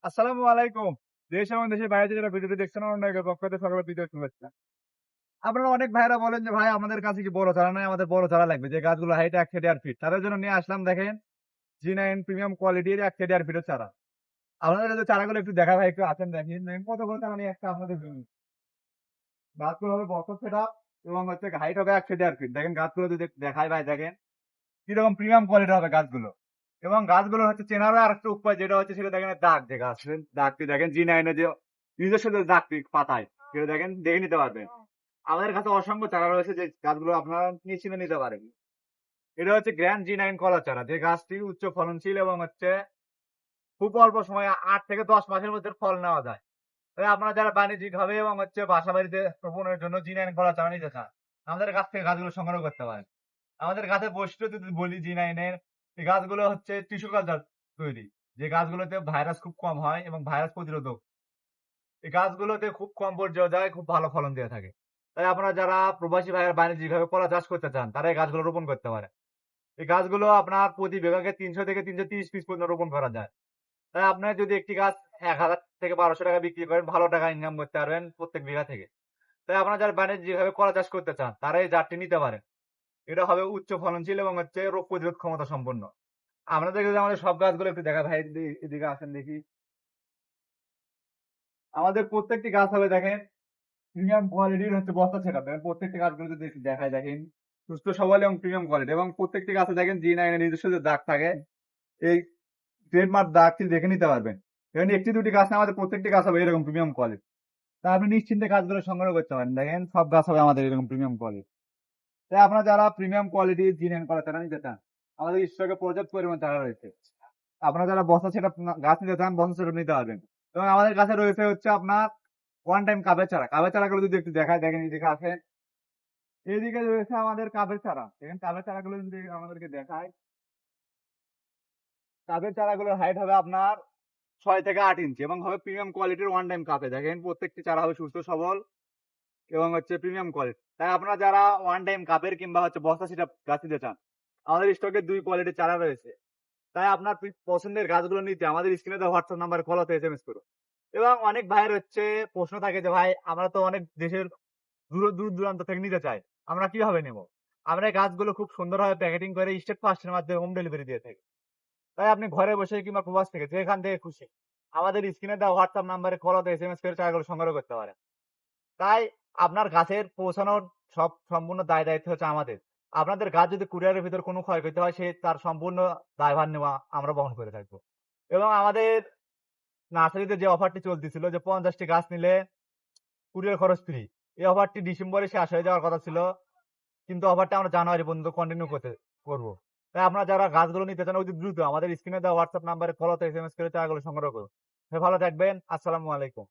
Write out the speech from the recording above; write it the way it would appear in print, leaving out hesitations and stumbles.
আসসালামু আলাইকুম। দেশ এবং দেশের বাইরে থেকে যারা ভিডিওটি দেখছেন অনেকের পক্ষ থেকে সকলের প্রীতি ও শুভেচ্ছা। আপনারা অনেক ভাইরা বলেন যে, "ভাই আমাদের কাছে কি বড় চারা নাই? আমাদের বড় চারা লাগবে।" যে গাছগুলো হাইট ১ থেকে ১.৫ ফিট। তাদের জন্য নিয়ে আসলাম দেখেন G9 প্রিমিয়াম কোয়ালিটির ১ থেকে ১.৫ ফিটের চারা। আপনাদের যদি চারাগুলো একটু দেখাই ভাই একটু আসেন দেখেন। দেখেন কত বড় চারা নিয়ে আসছে আপনাদের জন্য। গাছগুলো হবে বছর সেটআপ এবং হচ্ছে হাইট হবে ১ থেকে ১.৫ ফিট। দেখেন গাছগুলো যদি দেখাই ভাই দেখেন। কিরকম প্রিমিয়াম কোয়ালিটির হবে গাছগুলো। এবং গাছগুলো হচ্ছে চেনারও আরেকটা উপায় যেটা হচ্ছে সেটা দেখেন দাগ যে গাছের দাগটি দেখেন G9 এর যে নিজস্ব যে দাগটি পাতায় সেটা দেখেন দেখে নিতে পারবেন। আমাদের কাছে অসংখ্য চারা রয়েছে যে গাছগুলো আপনারা নিশ্চিন্তে নিতে পারেন। এটা হচ্ছে গ্র্যান্ড G9 কলা চারা যে গাছটি উচ্চ ফলনশীল এবং হচ্ছে খুব অল্প সময়ে ৮ থেকে ১০ মাসের মধ্যে ফল নেওয়া যায়। তাই আপনারা যারা বাণিজ্যিকভাবে এবং হচ্ছে বাসা বাড়িতে রোপণের জন্য G9 কলা চারা নিতে চান, আমাদের কাছ থেকে গাছগুলো সংগ্রহ করতে পারেন। আমাদের গাছের বৈশিষ্ট্য যদি বলি G9 এর এই গাছগুলো হচ্ছে টিস্যু কালচার তৈরি। যে গাছগুলোতে ভাইরাস খুব কম হয় এবং ভাইরাস প্রতিরোধক। এই গাছগুলোতে খুব কম পর্যায়ে যায় খুব ভালো ফলন দিয়ে থাকে। তাই আপনারা যারা প্রবাসী ভাইয়েরা বাণিজ্যিকভাবে কলা চাষ করতে চান, তারা এই গাছগুলো রোপণ করতে পারে। এই গাছগুলো আপনার প্রতি বিভাগে ৩০০ থেকে ৩৩০ পিস পর্যন্ত রোপণ করা যায়। তাই আপনার যদি একটি গাছ ৳১,০০০ থেকে ৳১,২০০ বিক্রি করেন, ভালো টাকা ইনকাম করতে পারবেন প্রত্যেক বিঘা থেকে। তাই আপনারা যারা বাণিজ্যিকভাবে কলা চাষ করতে চান, তারা এই জাতটি নিতে পারেন। এটা হবে উচ্চ ফলনশীল এবং হচ্ছে রোগ প্রতিরোধ ক্ষমতা সম্পন্ন। আপনাদেরকে যদি আমাদের সব গাছগুলো একটু দেখাই ভাই এদিকে আসেন দেখি। আমাদের প্রত্যেকটি গাছ হবে দেখেন প্রিমিয়াম কোয়ালিটির হচ্ছে বস্তা সেটআপ। দেখেন প্রত্যেকটি গাছগুলো যদি একটু দেখাই দেখেন সুস্থ সবল এবং প্রিমিয়াম কোয়ালিটি এবং প্রত্যেকটি গাছে দেখেন G9 এর নিজস্ব যে দাগ থাকে এই ট্রেডমার্ক দাগটি দেখে নিতে পারবেন। এখানে ১ টি ২ টি গাছ না আমাদের প্রত্যেকটি গাছ হবে এরকম প্রিমিয়াম কোয়ালিটি। তাই আপনি নিশ্চিন্তে গাছগুলো সংগ্রহ করতে পারেন। দেখেন সব গাছ হবে আমাদের এরকম প্রিমিয়াম কোয়ালিটি। তাই আপনারা যারা প্রিমিয়াম কোয়ালিটির G9 কলা চারা নিতে চান, আমাদের স্টকে পর্যাপ্ত পরিমাণ চারা রয়েছে। আপনারা যারা বস্তা সেটআপ গাছ নিতে চান, বস্তা সেটআপ নিতে পারবেন। এবং আমাদের কাছে রয়েছে হচ্ছে আপনার ওয়ান টাইম কাপের চারা। কাপের চারাগুলো যদি একটু দেখাই দেখেন এদিকে আসেন। এদিকে রয়েছে আমাদের কাপের চারা। দেখেন কাপের চারাগুলো যদি আমাদেরকে দেখায়, কাপের চারাগুলোর হাইট হবে আপনার ৬ থেকে ৮ ইঞ্চি এবং হবে প্রিমিয়াম কোয়ালিটির ওয়ান টাইম কাপে। দেখেন প্রত্যেকটি চারা হবে সুস্থ সবল এবং হচ্ছে প্রিমিয়াম কোয়ালিটি। তাই আপনারা যারা ওয়ান টাইম কাপের কিংবা হচ্ছে বস্তা সেটআপ গাছ নিতে চান, আমাদের স্টকে ২ কোয়ালিটির চারা রয়েছে। তাই আপনার পছন্দের গাছগুলো নিতে আমাদের স্ক্রিনে দেওয়া হোয়াটসঅ্যাপ নাম্বারে কল অথবা এসএমএস করুন। এবং অনেক ভাইয়ের হচ্ছে প্রশ্ন থাকে যে, "ভাই আমরা তো অনেক দেশের দূর দূরান্ত থেকে নিতে চাই। আমরা কিভাবে নেব?" আমরা এই গাছগুলো খুব সুন্দরভাবে প্যাকেটিং করে স্টেট ফার্স্ট এর মাধ্যমে হোম ডেলিভারি দিয়ে থাকি। তাই আপনি ঘরে বসে কিংবা প্রবাস থেকে যেখান থেকে খুশি আমাদের স্ক্রিনে দেওয়া হোয়াটসঅ্যাপ নাম্বারে কল অথবা এসএমএস করে চারাগুলো সংগ্রহ করতে পারেন। তাই আপনার গাছের পৌঁছানোর সম্পূর্ণ দায়-দায়িত্ব হচ্ছে আমাদের। আপনাদের গাছ যদি কুরিয়ারের ভিতর কোনো ক্ষয়ক্ষতি হয়, তার সম্পূর্ণ দায়ভার নেওয়া আমরা বহন করে থাকবো। এবং আমাদের নার্সারিতে যে অফারটি চলতেছিল যে ৫০ টি গাছ নিলে কুরিয়ার খরচ ফ্রি। এই অফারটি ডিসেম্বরে শেষ হয়ে যাওয়ার কথা ছিল। কিন্তু অফারটা আমরা জানুয়ারি পর্যন্ত কন্টিনিউ করব। তাই আপনারা যারা গাছগুলো নিতে চান অতি দ্রুত আমাদের স্ক্রিনে দেওয়া হোয়াটসঅ্যাপ নাম্বারে কল অথবা এসএমএস করে চারাগুলো সংগ্রহ করুন। ভালো থাকবেন। আসসালামু আলাইকুম।